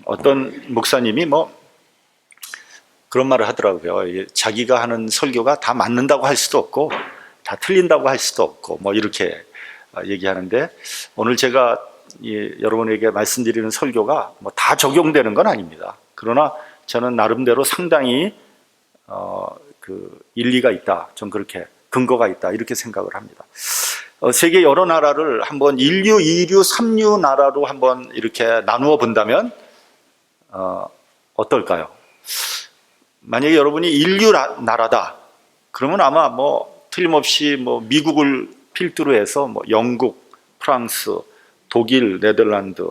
어떤 목사님이 뭐 그런 말을 하더라고요. 자기가 하는 설교가 다 맞는다고 할 수도 없고 다 틀린다고 할 수도 없고 뭐 이렇게 얘기하는데, 오늘 제가 여러분에게 말씀드리는 설교가 뭐 다 적용되는 건 아닙니다. 그러나 저는 나름대로 상당히 일리가 있다, 좀 그렇게 근거가 있다, 이렇게 생각을 합니다. 세계 여러 나라를 한번 인류, 이류, 삼류 나라로 한번 이렇게 나누어 본다면 어떨까요? 만약에 여러분이 인류 나라다 그러면 아마 뭐 틀림없이 뭐 미국을 필두로 해서 뭐 영국, 프랑스, 독일, 네덜란드,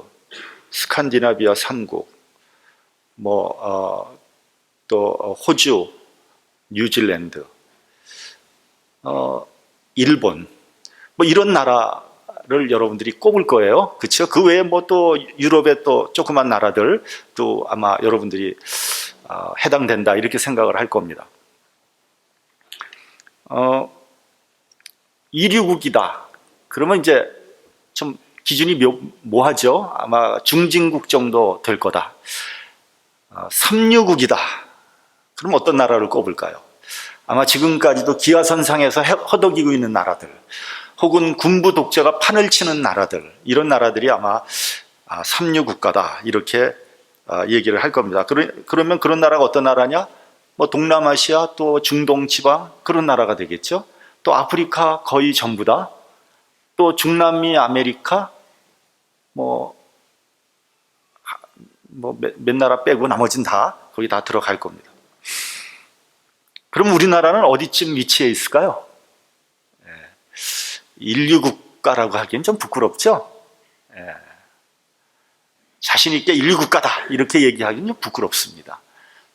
스칸디나비아 3국, 또 호주, 뉴질랜드, 일본, 뭐 이런 나라를 여러분들이 꼽을 거예요. 그렇죠? 그 외에 뭐 또 유럽의 또 조그만 나라들 또 아마 여러분들이 해당된다, 이렇게 생각을 할 겁니다. 이류국이다 그러면 이제 좀 기준이 뭐하죠? 아마 중진국 정도 될 거다. 삼류국이다 그럼 어떤 나라를 꼽을까요? 아마 지금까지도 기하선상에서 허덕이고 있는 나라들, 혹은 군부 독재가 판을 치는 나라들, 이런 나라들이 아마 삼류국가다, 이렇게 얘기를 할 겁니다. 그러면 그런 나라가 어떤 나라냐? 뭐 동남아시아, 또 중동 지방, 그런 나라가 되겠죠. 또 아프리카 거의 전부다. 또 중남미 아메리카, 몇 나라 빼고 나머지는 다 거기 다 들어갈 겁니다. 그럼 우리나라는 어디쯤 위치해 있을까요? 인류 국가라고 하기엔 좀 부끄럽죠? 자신 있게 인류 국가다 이렇게 얘기하기는 좀 부끄럽습니다.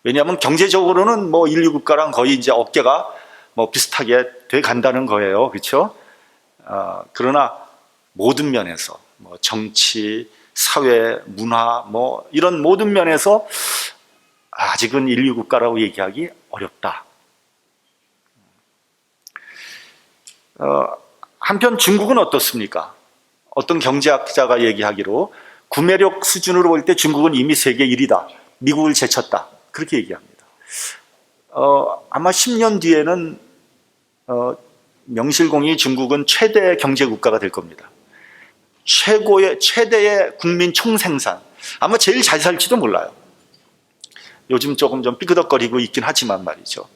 왜냐하면 경제적으로는 뭐 인류 국가랑 거의 이제 어깨가 뭐 비슷하게 돼 간다는 거예요. 그렇죠? 그러나 모든 면에서 뭐 정치, 사회, 문화 뭐 이런 모든 면에서 아직은 인류 국가라고 얘기하기 어렵다. 한편 중국은 어떻습니까? 어떤 경제학자가 얘기하기로 구매력 수준으로 볼 때 중국은 이미 세계 1위다. 미국을 제쳤다. 그렇게 얘기합니다. 아마 10년 뒤에는 명실공히 중국은 최대 경제 국가가 될 겁니다. 최대의 국민 총생산. 아마 제일 잘 살지도 몰라요. 요즘 조금 좀 삐그덕거리고 있긴 하지만 말이죠.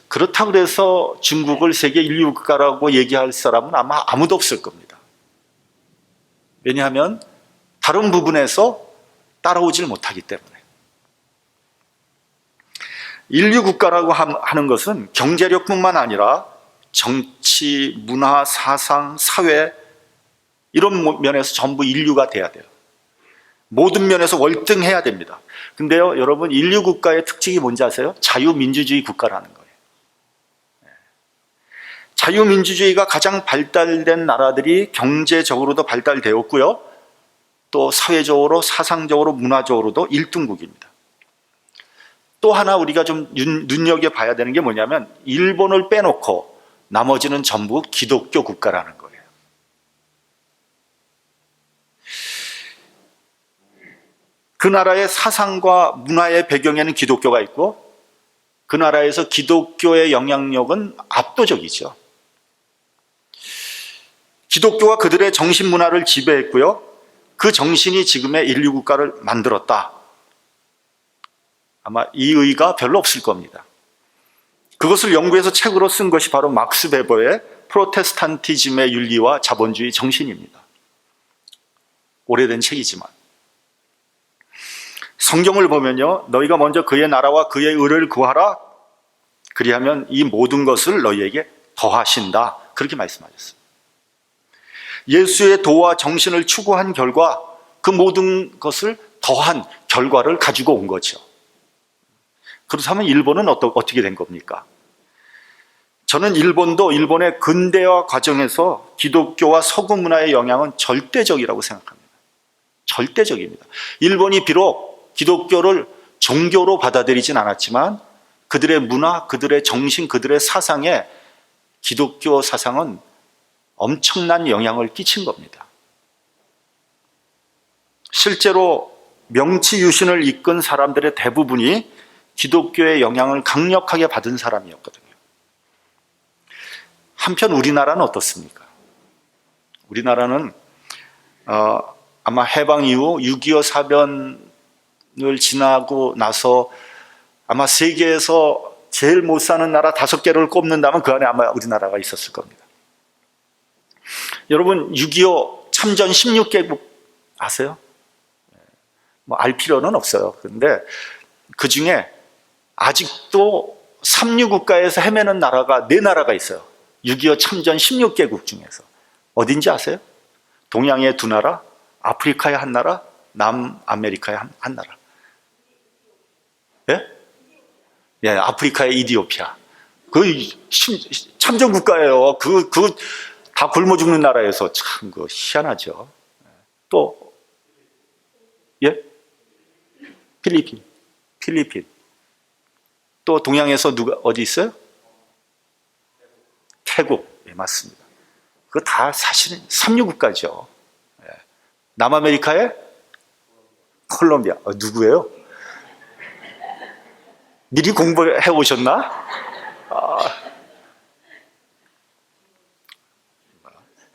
그렇다고 해서 중국을 세계 인류 국가라고 얘기할 사람은 아마 아무도 없을 겁니다. 왜냐하면 다른 부분에서 따라오질 못하기 때문에. 인류 국가라고 하는 것은 경제력뿐만 아니라 정치, 문화, 사상, 사회 이런 면에서 전부 인류가 돼야 돼요. 모든 면에서 월등해야 됩니다. 근데요, 여러분, 인류 국가의 특징이 뭔지 아세요? 자유민주주의 국가라는 거예요. 자유민주주의가 가장 발달된 나라들이 경제적으로도 발달되었고요, 또 사회적으로, 사상적으로, 문화적으로도 1등국입니다. 또 하나 우리가 좀 눈여겨봐야 되는 게 뭐냐면 일본을 빼놓고 나머지는 전부 기독교 국가라는 거예요. 그 나라의 사상과 문화의 배경에는 기독교가 있고 그 나라에서 기독교의 영향력은 압도적이죠. 기독교가 그들의 정신문화를 지배했고요, 그 정신이 지금의 인류 국가를 만들었다. 아마 이 의의가 별로 없을 겁니다. 그것을 연구해서 책으로 쓴 것이 바로 막스 베버의 프로테스탄티즘의 윤리와 자본주의 정신입니다. 오래된 책이지만 성경을 보면요, 너희가 먼저 그의 나라와 그의 의를 구하라, 그리하면 이 모든 것을 너희에게 더하신다, 그렇게 말씀하셨습니다. 예수의 도와 정신을 추구한 결과 그 모든 것을 더한 결과를 가지고 온 거죠. 그렇다면 일본은 어떻게 된 겁니까? 저는 일본도 일본의 근대화 과정에서 기독교와 서구 문화의 영향은 절대적이라고 생각합니다. 절대적입니다. 일본이 비록 기독교를 종교로 받아들이진 않았지만 그들의 문화, 그들의 정신, 그들의 사상에 기독교 사상은 엄청난 영향을 끼친 겁니다. 실제로 명치 유신을 이끈 사람들의 대부분이 기독교의 영향을 강력하게 받은 사람이었거든요. 한편 우리나라는 어떻습니까? 우리나라는 아마 해방 이후 6.25 사변을 지나고 나서 아마 세계에서 제일 못 사는 나라 5개를 꼽는다면 그 안에 아마 우리나라가 있었을 겁니다. 여러분 6.25 참전 16개국 아세요? 뭐 알 필요는 없어요. 그런데 그 중에 아직도 삼류 국가에서 헤매는 나라가 4나라가 있어요. 6.25 참전 16개국 중에서. 어딘지 아세요? 동양의 2나라, 아프리카의 1나라, 남아메리카의 한 나라. 예? 예, 아프리카의 이디오피아. 그 참전 국가예요. 다 굶어 죽는 나라에서 참 희한하죠. 또 예? 필리핀. 또 동양에서 어디 있어요? 태국. 예, 맞습니다. 그거 다 사실은 삼류 국가죠. 예. 남아메리카의 콜롬비아. 누구예요? 미리 공부해 오셨나?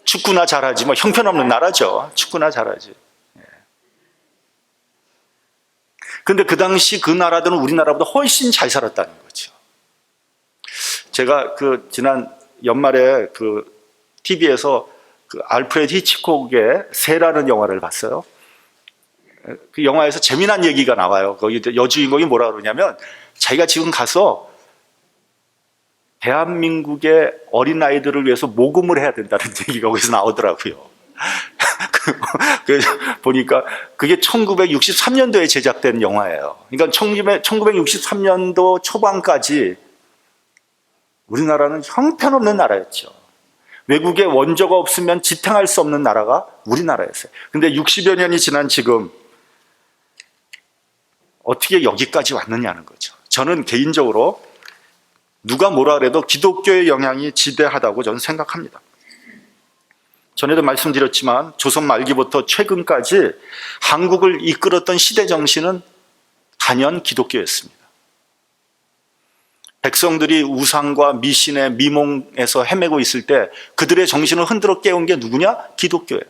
축구나 잘하지. 뭐 형편없는 나라죠. 축구나 잘하지. 근데 그 당시 그 나라들은 우리나라보다 훨씬 잘 살았다는 거죠. 제가 지난 연말에 TV에서 알프레드 히치콕의 새라는 영화를 봤어요. 그 영화에서 재미난 얘기가 나와요. 거기 여주인공이 뭐라 그러냐면 자기가 지금 가서 대한민국의 어린아이들을 위해서 모금을 해야 된다는 얘기가 거기서 나오더라고요. 그래서 보니까 그게 1963년도에 제작된 영화예요. 그러니까 1963년도 초반까지 우리나라는 형편없는 나라였죠. 외국에 원조가 없으면 지탱할 수 없는 나라가 우리나라였어요. 근데 60여 년이 지난 지금 어떻게 여기까지 왔느냐는 거죠. 저는 개인적으로 누가 뭐라 그래도 기독교의 영향이 지대하다고 저는 생각합니다. 전에도 말씀드렸지만 조선 말기부터 최근까지 한국을 이끌었던 시대 정신은 단연 기독교였습니다. 백성들이 우상과 미신의 미몽에서 헤매고 있을 때 그들의 정신을 흔들어 깨운 게 누구냐? 기독교예요.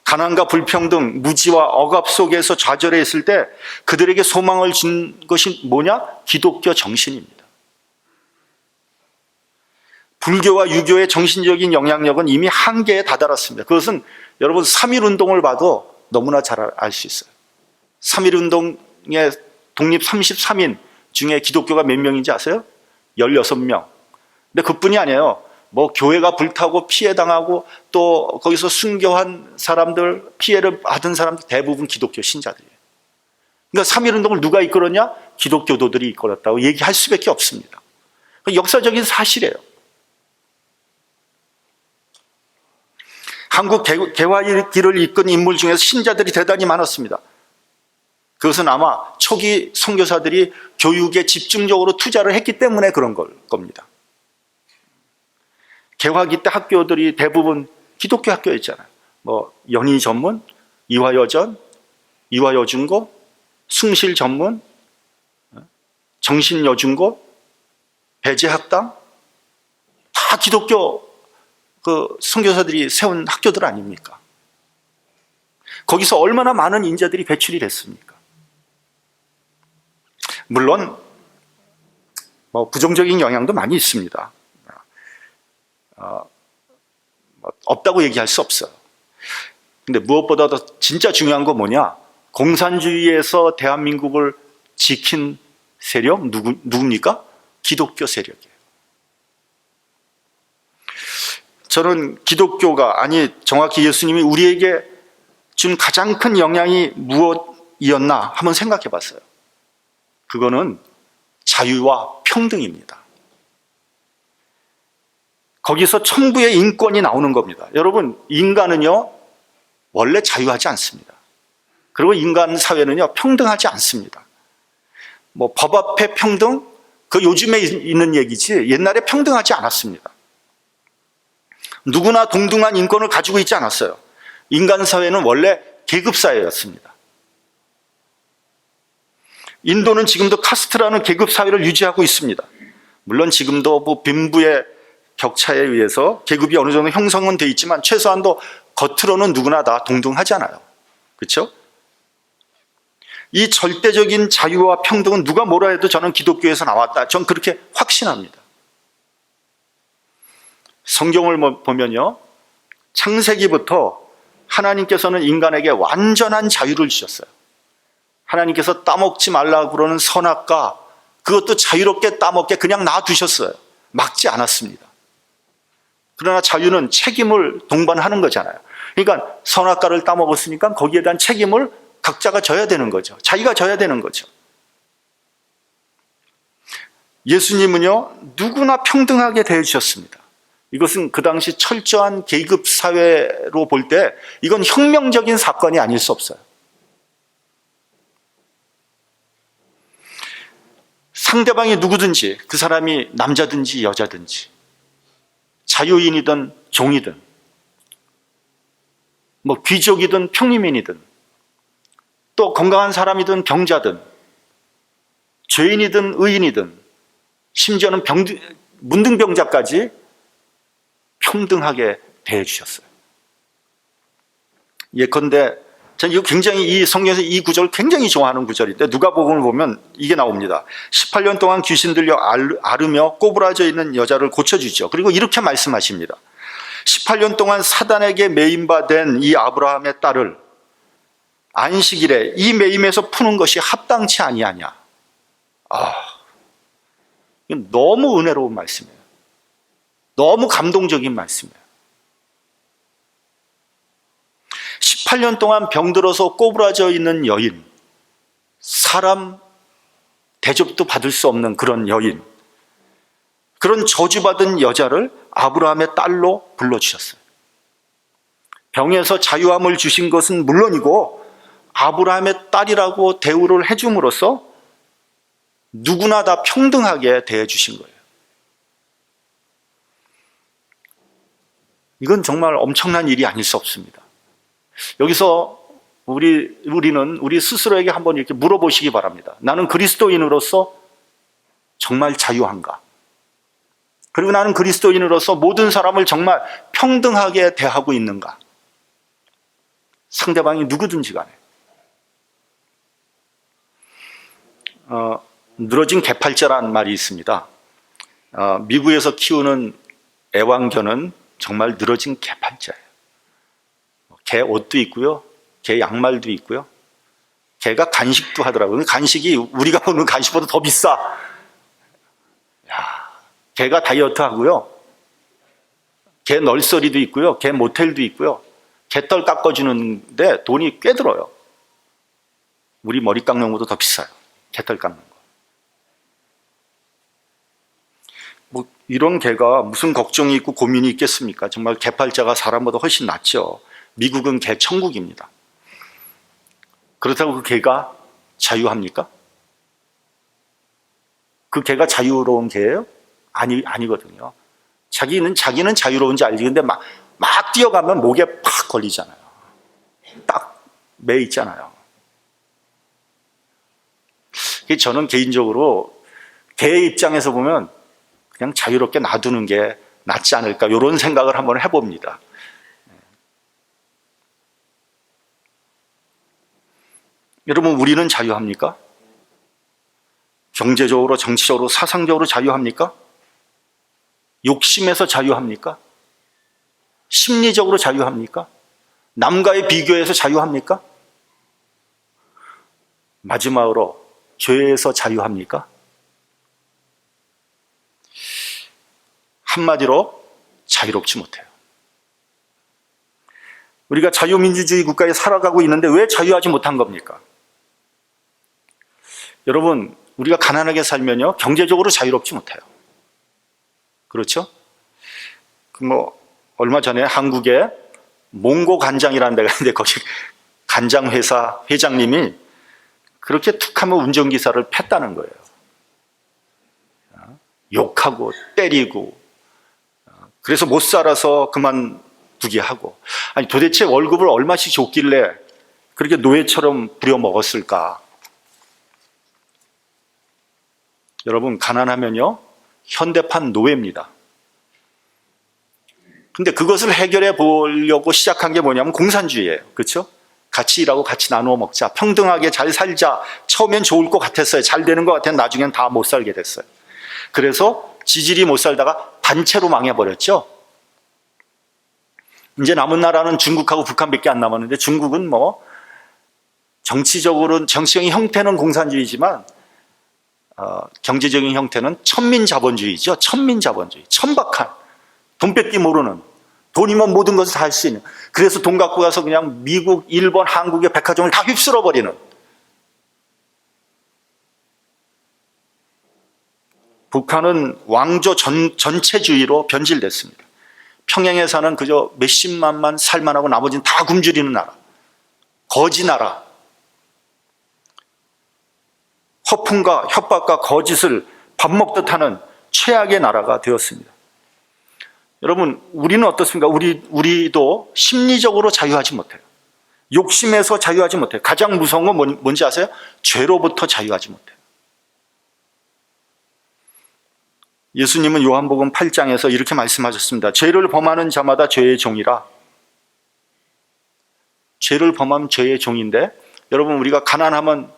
가난과 불평등, 무지와 억압 속에서 좌절해 있을 때 그들에게 소망을 준 것이 뭐냐? 기독교 정신입니다. 불교와 유교의 정신적인 영향력은 이미 한계에 다다랐습니다. 그것은 여러분 3.1운동을 봐도 너무나 잘 알 수 있어요. 3.1운동의 독립 33인 중에 기독교가 몇 명인지 아세요? 16명. 근데 그뿐이 아니에요. 뭐 교회가 불타고 피해당하고 또 거기서 순교한 사람들, 피해를 받은 사람들 대부분 기독교 신자들이에요. 그러니까 3.1운동을 누가 이끌었냐? 기독교도들이 이끌었다고 얘기할 수밖에 없습니다. 역사적인 사실이에요. 한국 개화의 길을 이끈 인물 중에서 신자들이 대단히 많았습니다. 그것은 아마 초기 선교사들이 교육에 집중적으로 투자를 했기 때문에 그런 겁니다. 개화기 때 학교들이 대부분 기독교 학교였잖아요. 뭐 연희 전문, 이화여전, 이화여중고, 숭실 전문, 정신여중고, 배제학당 다 기독교 선교사들이 세운 학교들 아닙니까? 거기서 얼마나 많은 인재들이 배출이 됐습니까? 물론 뭐 부정적인 영향도 많이 있습니다. 없다고 얘기할 수 없어요. 근데 무엇보다 더 진짜 중요한 건 뭐냐? 공산주의에서 대한민국을 지킨 세력 누굽니까? 기독교 세력이에요. 저는 기독교가, 아니 정확히 예수님이 우리에게 준 가장 큰 영향이 무엇이었나 한번 생각해 봤어요. 그거는 자유와 평등입니다. 거기서 천부의 인권이 나오는 겁니다. 여러분, 인간은요 원래 자유하지 않습니다. 그리고 인간 사회는요 평등하지 않습니다. 뭐 법 앞에 평등, 그 요즘에 있는 얘기지 옛날에 평등하지 않았습니다. 누구나 동등한 인권을 가지고 있지 않았어요. 인간 사회는 원래 계급사회였습니다. 인도는 지금도 카스트라는 계급사회를 유지하고 있습니다. 물론 지금도 뭐 빈부의 격차에 의해서 계급이 어느 정도 형성은 돼 있지만 최소한도 겉으로는 누구나 다 동등하잖아요. 그렇죠? 이 절대적인 자유와 평등은 누가 뭐라 해도 저는 기독교에서 나왔다. 전 그렇게 확신합니다. 성경을 보면요, 창세기부터 하나님께서는 인간에게 완전한 자유를 주셨어요. 하나님께서 따먹지 말라고 그러는 선악과, 그것도 자유롭게 따먹게 그냥 놔두셨어요. 막지 않았습니다. 그러나 자유는 책임을 동반하는 거잖아요. 그러니까 선악과를 따먹었으니까 거기에 대한 책임을 각자가 져야 되는 거죠. 자기가 져야 되는 거죠. 예수님은요, 누구나 평등하게 대해주셨습니다. 이것은 그 당시 철저한 계급 사회로 볼 때 이건 혁명적인 사건이 아닐 수 없어요. 상대방이 누구든지, 그 사람이 남자든지 여자든지, 자유인이든 종이든, 뭐 귀족이든 평민이든, 또 건강한 사람이든 병자든, 죄인이든 의인이든, 심지어는 문둥병자까지 평등하게 대해주셨어요. 예컨대 저는 이거 굉장히 이 성경에서 이 구절을 굉장히 좋아하는 구절인데, 누가복음을 보면 이게 나옵니다. 18년 동안 귀신 들려 앓으며 꼬부라져 있는 여자를 고쳐주죠. 그리고 이렇게 말씀하십니다. 18년 동안 사단에게 매임받은 이 아브라함의 딸을 안식일에 이 매임에서 푸는 것이 합당치 아니하냐. 이건 너무 은혜로운 말씀이에요. 너무 감동적인 말씀이에요. 18년 동안 병들어서 꼬부라져 있는 여인, 사람 대접도 받을 수 없는 그런 여인, 그런 저주받은 여자를 아브라함의 딸로 불러주셨어요. 병에서 자유함을 주신 것은 물론이고 아브라함의 딸이라고 대우를 해줌으로써 누구나 다 평등하게 대해주신 거예요. 이건 정말 엄청난 일이 아닐 수 없습니다. 여기서 우리는 우리 스스로에게 한번 이렇게 물어보시기 바랍니다. 나는 그리스도인으로서 정말 자유한가? 그리고 나는 그리스도인으로서 모든 사람을 정말 평등하게 대하고 있는가? 상대방이 누구든지 간에. 늘어진 개팔자라는 말이 있습니다. 미국에서 키우는 애완견은 정말 늘어진 개팔자예요. 개 옷도 있고요, 개 양말도 있고요, 개가 간식도 하더라고요. 간식이 우리가 먹는 간식보다 더 비싸. 개가 다이어트 하고요, 개 널서리도 있고요, 개 모텔도 있고요, 개털 깎아주는데 돈이 꽤 들어요. 우리 머리 깎는 것보다 더 비싸요, 개털 깎는 거. 뭐 이런 개가 무슨 걱정이 있고 고민이 있겠습니까? 정말 개팔자가 사람보다 훨씬 낫죠. 미국은 개 천국입니다. 그렇다고 그 개가 자유합니까? 그 개가 자유로운 개예요? 아니거든요. 자기는 자유로운지 알지. 근데 막 뛰어가면 목에 팍 걸리잖아요. 딱 매 있잖아요. 저는 개인적으로 개의 입장에서 보면 그냥 자유롭게 놔두는 게 낫지 않을까, 이런 생각을 한번 해봅니다. 여러분, 우리는 자유합니까? 경제적으로, 정치적으로, 사상적으로 자유합니까? 욕심에서 자유합니까? 심리적으로 자유합니까? 남과의 비교에서 자유합니까? 마지막으로, 죄에서 자유합니까? 한마디로 자유롭지 못해요. 우리가 자유민주주의 국가에 살아가고 있는데 왜 자유하지 못한 겁니까? 여러분, 우리가 가난하게 살면요, 경제적으로 자유롭지 못해요. 그렇죠? 얼마 전에 한국에 몽고 간장이라는 데가 있는데, 거기 간장회사 회장님이 그렇게 툭하면 운전기사를 팼다는 거예요. 욕하고 때리고, 그래서 못 살아서 그만두게 하고. 아니, 도대체 월급을 얼마씩 줬길래 그렇게 노예처럼 부려먹었을까? 여러분, 가난하면요, 현대판 노예입니다. 근데 그것을 해결해 보려고 시작한 게 뭐냐면 공산주의예요. 그렇죠? 같이 일하고 같이 나누어 먹자. 평등하게 잘 살자. 처음엔 좋을 것 같았어요. 잘 되는 것 같았는데 나중엔 다 못 살게 됐어요. 그래서 지질이 못 살다가 단체로 망해버렸죠. 이제 남은 나라는 중국하고 북한밖에 안 남았는데, 중국은 뭐 정치적인 형태는 공산주의지만 경제적인 형태는 천민자본주의죠. 천민자본주의. 천박한, 돈 뺏기 모르는, 돈이면 모든 것을 다 할 수 있는. 그래서 돈 갖고 가서 그냥 미국, 일본, 한국의 백화점을 다 휩쓸어 버리는. 북한은 왕조 전체주의로 변질됐습니다. 평양에 사는 그저 몇십만만 살만하고 나머지는 다 굶주리는 나라, 거지 나라. 허풍과 협박과 거짓을 밥 먹듯 하는 최악의 나라가 되었습니다. 여러분, 우리는 어떻습니까? 우리도 심리적으로 자유하지 못해요. 욕심에서 자유하지 못해요. 가장 무서운 건 뭔지 아세요? 죄로부터 자유하지 못해요. 예수님은 요한복음 8장에서 이렇게 말씀하셨습니다. 죄를 범하는 자마다 죄의 종이라. 죄를 범하면 죄의 종인데, 여러분, 우리가 가난하면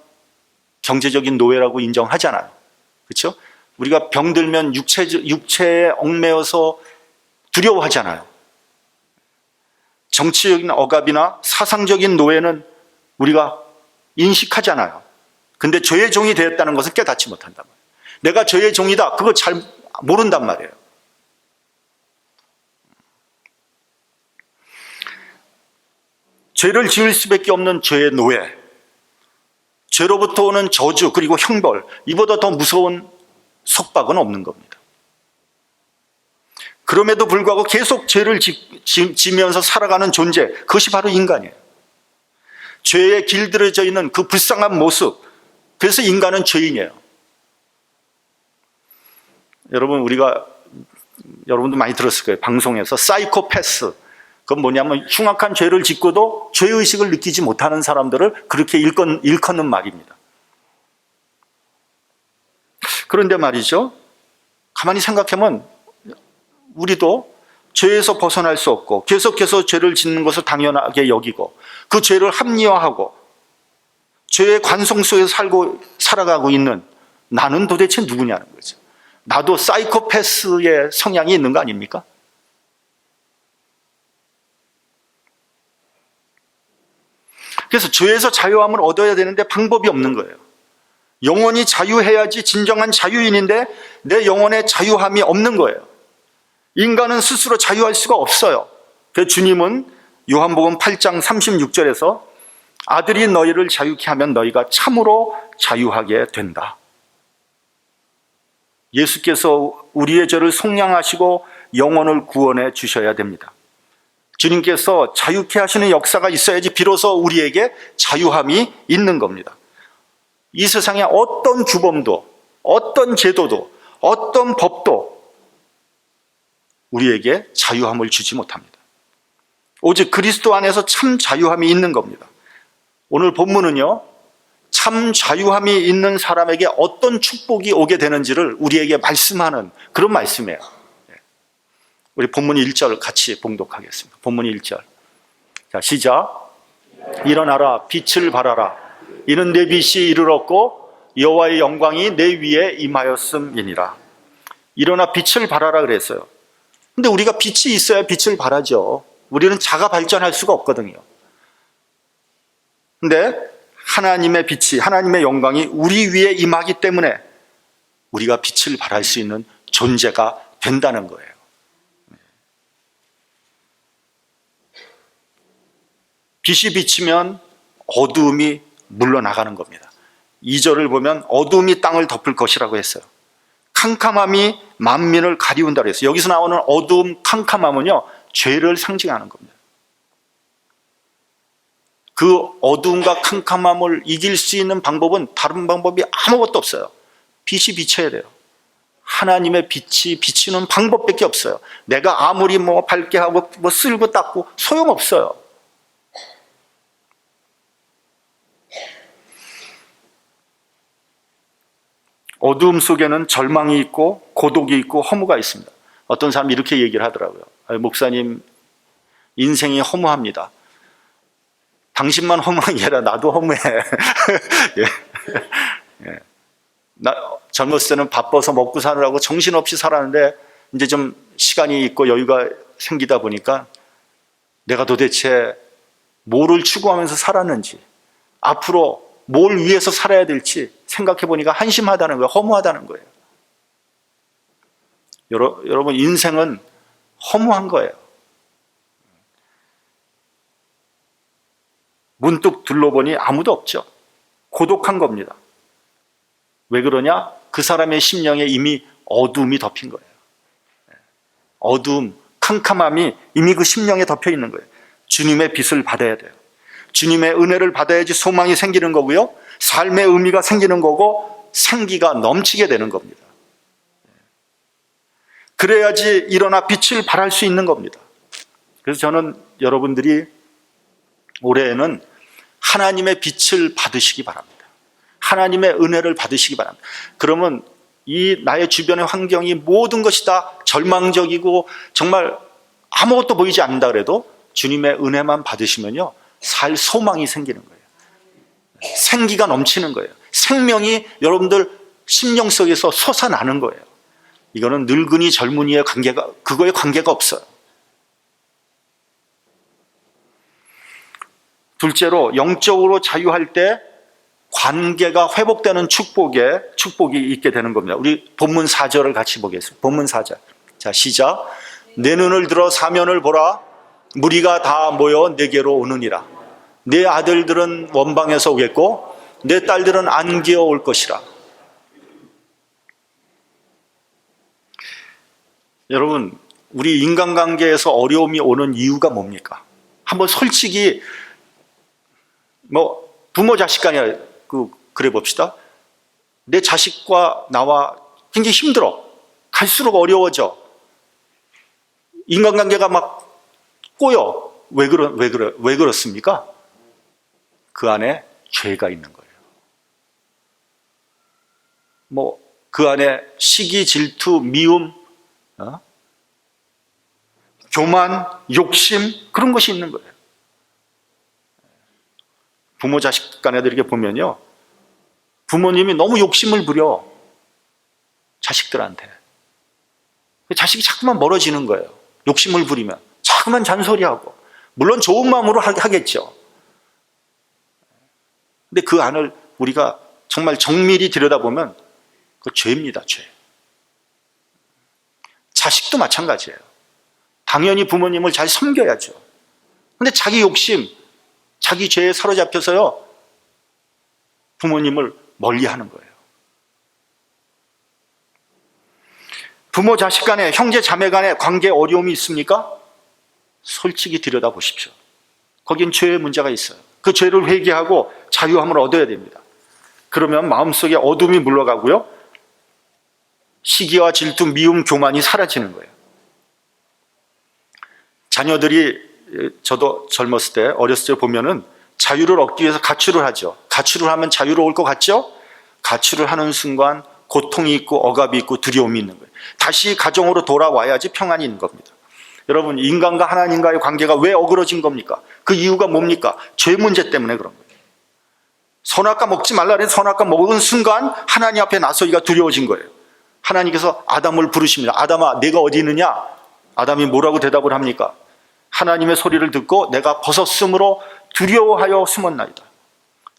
경제적인 노예라고 인정하잖아요. 그렇죠? 우리가 병들면 육체에 얽매여서 두려워하잖아요. 정치적인 억압이나 사상적인 노예는 우리가 인식하잖아요. 근데 죄의 종이 되었다는 것은 깨닫지 못한단 말이에요. 내가 죄의 종이다, 그거 잘 모른단 말이에요. 죄를 지을 수밖에 없는 죄의 노예, 죄로부터 오는 저주, 그리고 형벌, 이보다 더 무서운 속박은 없는 겁니다. 그럼에도 불구하고 계속 죄를 지면서 살아가는 존재, 그것이 바로 인간이에요. 죄에 길들여져 있는 그 불쌍한 모습, 그래서 인간은 죄인이에요. 여러분도 많이 들었을 거예요. 방송에서 사이코패스, 그건 뭐냐면 흉악한 죄를 짓고도 죄의식을 느끼지 못하는 사람들을 그렇게 일컫는 말입니다. 그런데 말이죠, 가만히 생각하면 우리도 죄에서 벗어날 수 없고 계속해서 죄를 짓는 것을 당연하게 여기고 그 죄를 합리화하고 죄의 관성 속에서 살아가고 있는 나는 도대체 누구냐는 거죠. 나도 사이코패스의 성향이 있는 거 아닙니까? 그래서 죄에서 자유함을 얻어야 되는데 방법이 없는 거예요. 영원히 자유해야지 진정한 자유인인데 내 영혼에 자유함이 없는 거예요. 인간은 스스로 자유할 수가 없어요. 그래서 주님은 요한복음 8장 36절에서 아들이 너희를 자유케 하면 너희가 참으로 자유하게 된다. 예수께서 우리의 죄를 속량하시고 영혼을 구원해 주셔야 됩니다. 주님께서 자유케 하시는 역사가 있어야지 비로소 우리에게 자유함이 있는 겁니다. 이 세상에 어떤 규범도, 어떤 제도도, 어떤 법도 우리에게 자유함을 주지 못합니다. 오직 그리스도 안에서 참 자유함이 있는 겁니다. 오늘 본문은요, 참 자유함이 있는 사람에게 어떤 축복이 오게 되는지를 우리에게 말씀하는 그런 말씀이에요. 우리 본문 1절 같이 봉독하겠습니다. 본문 1절. 자, 시작. 일어나라, 빛을 발하라. 이는 내 빛이 이르렀고 여호와의 영광이 내 위에 임하였음이니라. 일어나 빛을 발하라 그랬어요. 근데 우리가 빛이 있어야 빛을 발하죠. 우리는 자가 발전할 수가 없거든요. 근데 하나님의 빛이, 하나님의 영광이 우리 위에 임하기 때문에 우리가 빛을 발할 수 있는 존재가 된다는 거예요. 빛이 비치면 어두움이 물러나가는 겁니다. 2절을 보면 어두움이 땅을 덮을 것이라고 했어요. 캄캄함이 만민을 가리운다고 했어요. 여기서 나오는 어두움, 캄캄함은요, 죄를 상징하는 겁니다. 그 어두움과 캄캄함을 이길 수 있는 방법은 다른 방법이 아무것도 없어요. 빛이 비쳐야 돼요. 하나님의 빛이 비치는 방법밖에 없어요. 내가 아무리 밝게 하고 쓸고 닦고 소용없어요. 어두움 속에는 절망이 있고 고독이 있고 허무가 있습니다. 어떤 사람이 이렇게 얘기를 하더라고요. 목사님, 인생이 허무합니다. 당신만 허무한 게 아니라 나도 허무해. 예. 예. 나 젊었을 때는 바빠서 먹고 사느라고 정신없이 살았는데 이제 좀 시간이 있고 여유가 생기다 보니까 내가 도대체 뭐를 추구하면서 살았는지, 앞으로 뭘 위해서 살아야 될지 생각해 보니까 한심하다는 거예요. 허무하다는 거예요. 여러분, 인생은 허무한 거예요. 문득 둘러보니 아무도 없죠. 고독한 겁니다. 왜 그러냐? 그 사람의 심령에 이미 어두움이 덮인 거예요. 어두움, 캄캄함이 이미 그 심령에 덮여 있는 거예요. 주님의 빛을 받아야 돼요. 주님의 은혜를 받아야지 소망이 생기는 거고요. 삶의 의미가 생기는 거고 생기가 넘치게 되는 겁니다. 그래야지 일어나 빛을 발할 수 있는 겁니다. 그래서 저는 여러분들이 올해에는 하나님의 빛을 받으시기 바랍니다. 하나님의 은혜를 받으시기 바랍니다. 그러면 이 나의 주변의 환경이 모든 것이 다 절망적이고 정말 아무것도 보이지 않는다 그래도 주님의 은혜만 받으시면요, 살 소망이 생기는 거예요. 생기가 넘치는 거예요. 생명이 여러분들 심령 속에서 솟아나는 거예요. 이거는 늙은이 젊은이의 관계가, 그거에 관계가 없어요. 둘째로, 영적으로 자유할 때 관계가 회복되는 축복이 있게 되는 겁니다. 우리 본문 4절을 같이 보겠습니다. 본문 4절. 자, 시작. 내 눈을 들어 사면을 보라. 무리가 다 모여 내게로 오느니라. 내 아들들은 원방에서 오겠고 내 딸들은 안기어 올 것이라. 여러분, 우리 인간관계에서 어려움이 오는 이유가 뭡니까? 한번 솔직히 부모 자식 간에 그래 봅시다. 내 자식과 나와 굉장히 힘들어. 갈수록 어려워져. 인간관계가 막 꼬여. 왜 그렇습니까? 그 안에 죄가 있는 거예요. 그 안에 시기, 질투, 미움, 교만, 욕심, 그런 것이 있는 거예요. 부모 자식 간에도 이렇게 보면요, 부모님이 너무 욕심을 부려 자식들한테. 자식이 자꾸만 멀어지는 거예요. 욕심을 부리면 자꾸만 잔소리하고. 물론 좋은 마음으로 하겠죠. 근데 그 안을 우리가 정말 정밀히 들여다보면 그 죄입니다. 죄. 자식도 마찬가지예요. 당연히 부모님을 잘 섬겨야죠. 근데 자기 욕심, 자기 죄에 사로잡혀서요, 부모님을 멀리하는 거예요. 부모 자식 간에, 형제 자매 간에 관계 어려움이 있습니까? 솔직히 들여다보십시오. 거긴 죄의 문제가 있어요. 그 죄를 회개하고 자유함을 얻어야 됩니다. 그러면 마음속에 어둠이 물러가고요, 시기와 질투, 미움, 교만이 사라지는 거예요. 자녀들이, 저도 젊었을 때, 어렸을 때 보면은 자유를 얻기 위해서 가출을 하죠. 가출을 하면 자유로울 것 같죠? 가출을 하는 순간 고통이 있고 억압이 있고 두려움이 있는 거예요. 다시 가정으로 돌아와야지 평안이 있는 겁니다. 여러분, 인간과 하나님과의 관계가 왜 어그러진 겁니까? 그 이유가 뭡니까? 죄 문제 때문에 그런 거예요. 선악과 먹지 말라 그래서 선악과 먹은 순간 하나님 앞에 나서기가 두려워진 거예요. 하나님께서 아담을 부르십니다. 아담아, 내가 어디 있느냐? 아담이 뭐라고 대답을 합니까? 하나님의 소리를 듣고 내가 벗었으므로 두려워하여 숨었나이다.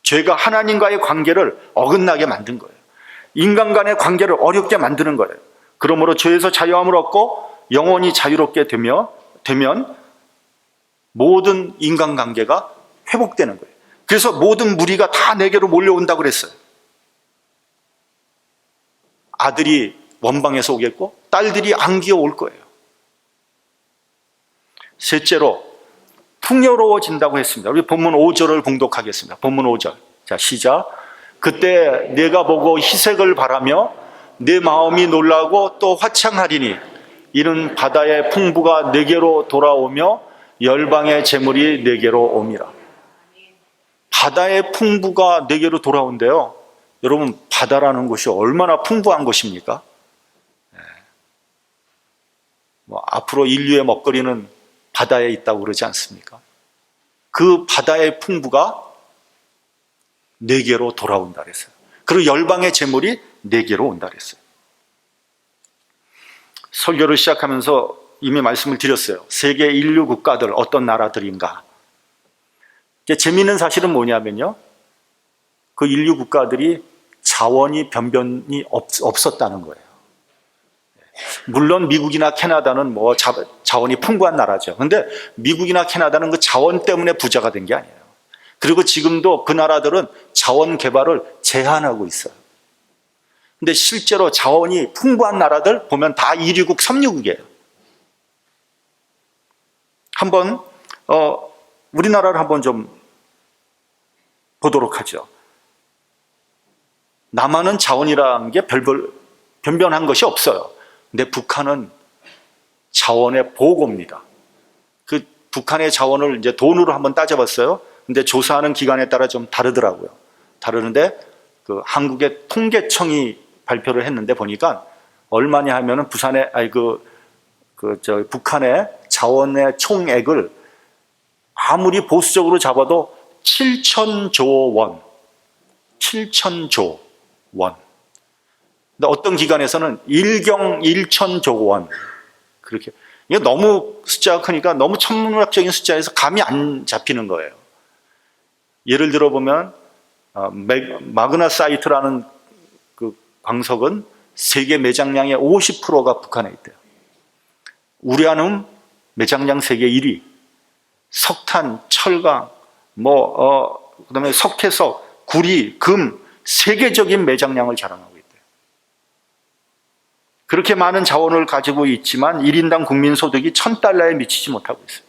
죄가 하나님과의 관계를 어긋나게 만든 거예요. 인간 간의 관계를 어렵게 만드는 거예요. 그러므로 죄에서 자유함을 얻고 영원히 자유롭게 되면 모든 인간관계가 회복되는 거예요. 그래서 모든 무리가 다 내게로 몰려온다고 그랬어요. 아들이 원방에서 오겠고 딸들이 안기어 올 거예요. 셋째로, 풍요로워진다고 했습니다. 우리 본문 5절을 봉독하겠습니다. 본문 5절. 자, 시작. 그때 내가 보고 희색을 바라며 내 마음이 놀라고 또 화창하리니 이는 바다의 풍부가 내게로 돌아오며 열방의 재물이 내게로 옴이라. 바다의 풍부가 내게로 돌아온대요. 여러분, 바다라는 곳이 얼마나 풍부한 곳입니까? 앞으로 인류의 먹거리는 바다에 있다고 그러지 않습니까? 그 바다의 풍부가 내게로 돌아온다 그랬어요. 그리고 열방의 재물이 내게로 온다 그랬어요. 설교를 시작하면서 이미 말씀을 드렸어요. 세계 인류 국가들, 어떤 나라들인가. 재미있는 사실은 뭐냐면요, 그 인류 국가들이 자원이 변변이 없었다는 거예요. 물론 미국이나 캐나다는 뭐 자원이 풍부한 나라죠. 근데 미국이나 캐나다는 그 자원 때문에 부자가 된 게 아니에요. 그리고 지금도 그 나라들은 자원 개발을 제한하고 있어요. 근데 실제로 자원이 풍부한 나라들 보면 다 1위국, 3위국이에요. 한번 우리나라를 한번 좀 보도록 하죠. 남한은 자원이라는 게 변변한 것이 없어요. 근데 북한은 자원의 보고입니다. 그 북한의 자원을 이제 돈으로 한번 따져봤어요. 근데 조사하는 기관에 따라 좀 다르더라고요. 다르는데 그 한국의 통계청이 발표를 했는데 보니까 얼마냐 하면은 북한의 자원의 총액을 아무리 보수적으로 잡아도 7천조 원. 7천조 원. 근데 어떤 기관에서는 1천조 원. 그렇게. 이게 너무 숫자가 크니까 너무 천문학적인 숫자에서 감이 안 잡히는 거예요. 예를 들어 보면, 마그나사이트라는 그 광석은 세계 매장량의 50%가 북한에 있대요. 우라늄 매장량 세계 1위. 석탄, 철강, 그다음에 석회석, 구리, 금, 세계적인 매장량을 자랑하고 있대요. 그렇게 많은 자원을 가지고 있지만 1인당 국민 소득이 $1,000에 미치지 못하고 있어요.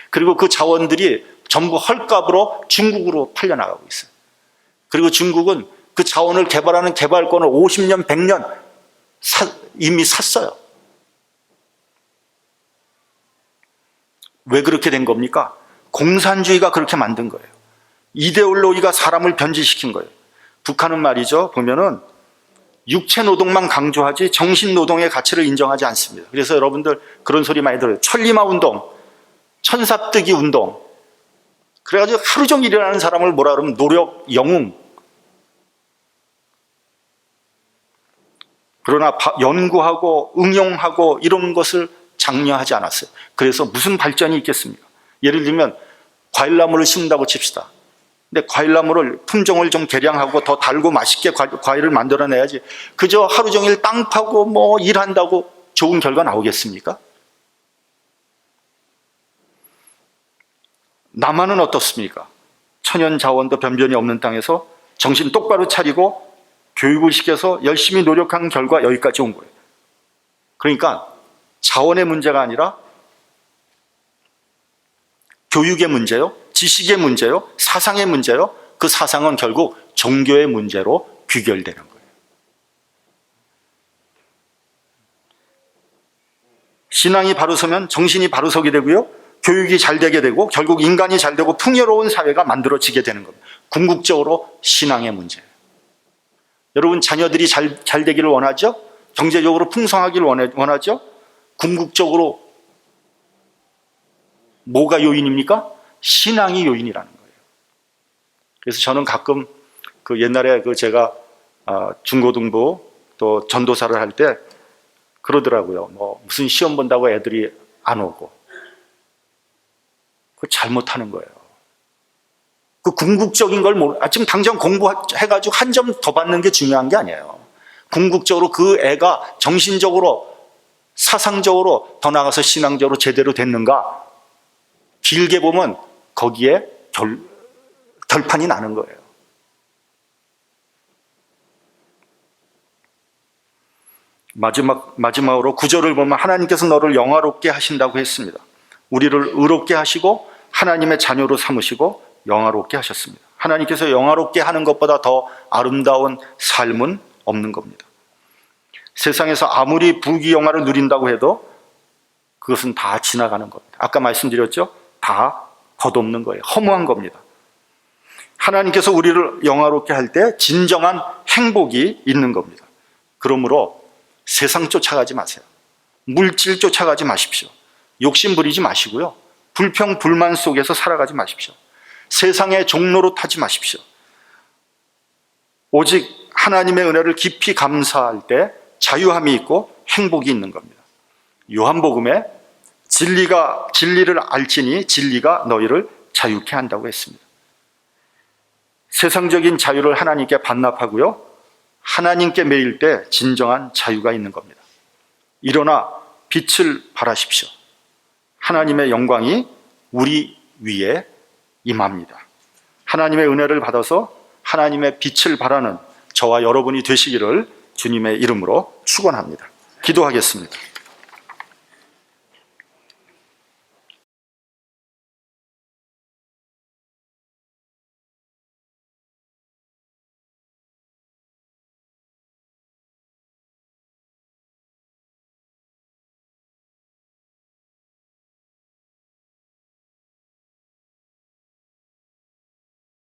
그리고 그 자원들이 전부 헐값으로 중국으로 팔려나가고 있어요. 그리고 중국은 그 자원을 개발하는 개발권을 50년, 100년 이미 샀어요. 왜 그렇게 된 겁니까? 공산주의가 그렇게 만든 거예요. 이데올로기가 사람을 변질시킨 거예요. 북한은 말이죠, 보면은 육체 노동만 강조하지 정신 노동의 가치를 인정하지 않습니다. 그래서 여러분들 그런 소리 많이 들어요. 천리마 운동, 천삽뜨기 운동. 그래가지고 하루 종일 일하는 사람을 뭐라 그러면 노력 영웅. 그러나 연구하고 응용하고 이런 것을 장려하지 않았어요. 그래서 무슨 발전이 있겠습니까? 예를 들면 과일나무를 심는다고 칩시다. 근데 과일나무를 품종을 좀 개량하고 더 달고 맛있게 과일을 만들어내야지. 그저 하루 종일 땅 파고 일한다고 좋은 결과 나오겠습니까? 남한은 어떻습니까? 천연 자원도 변변이 없는 땅에서 정신 똑바로 차리고 교육을 시켜서 열심히 노력한 결과 여기까지 온 거예요. 그러니까 자원의 문제가 아니라 교육의 문제요, 지식의 문제요, 사상의 문제요. 그 사상은 결국 종교의 문제로 귀결되는 거예요. 신앙이 바로 서면 정신이 바로 서게 되고요, 교육이 잘 되게 되고 결국 인간이 잘 되고 풍요로운 사회가 만들어지게 되는 겁니다. 궁극적으로 신앙의 문제예요. 여러분 자녀들이 잘 되기를 원하죠? 경제적으로 풍성하기를 원하죠? 궁극적으로 뭐가 요인입니까? 신앙이 요인이라는 거예요. 그래서 저는 가끔 옛날에 제가 중고등부 또 전도사를 할 때 그러더라고요. 무슨 시험 본다고 애들이 안 오고. 그거 잘못하는 거예요. 그 궁극적인 걸 지금 당장 공부해가지고 한 점 더 받는 게 중요한 게 아니에요. 궁극적으로 그 애가 정신적으로, 사상적으로, 더 나아가서 신앙적으로 제대로 됐는가? 길게 보면 거기에 결판이 나는 거예요. 마지막으로 9절을 보면 하나님께서 너를 영화롭게 하신다고 했습니다. 우리를 의롭게 하시고 하나님의 자녀로 삼으시고 영화롭게 하셨습니다. 하나님께서 영화롭게 하는 것보다 더 아름다운 삶은 없는 겁니다. 세상에서 아무리 부귀영화를 누린다고 해도 그것은 다 지나가는 겁니다. 아까 말씀드렸죠? 다 덧없는 거예요. 허무한 겁니다. 하나님께서 우리를 영화롭게 할 때 진정한 행복이 있는 겁니다. 그러므로 세상 쫓아가지 마세요. 물질 쫓아가지 마십시오. 욕심 부리지 마시고요. 불평, 불만 속에서 살아가지 마십시오. 세상의 종로로 타지 마십시오. 오직 하나님의 은혜를 깊이 감사할 때 자유함이 있고 행복이 있는 겁니다. 요한복음에 진리를 알지니 진리가 너희를 자유케 한다고 했습니다. 세상적인 자유를 하나님께 반납하고요, 하나님께 매일 때 진정한 자유가 있는 겁니다. 일어나 빛을 발하십시오. 하나님의 영광이 우리 위에 임합니다. 하나님의 은혜를 받아서 하나님의 빛을 발하는 저와 여러분이 되시기를 주님의 이름으로 축원합니다. 기도하겠습니다.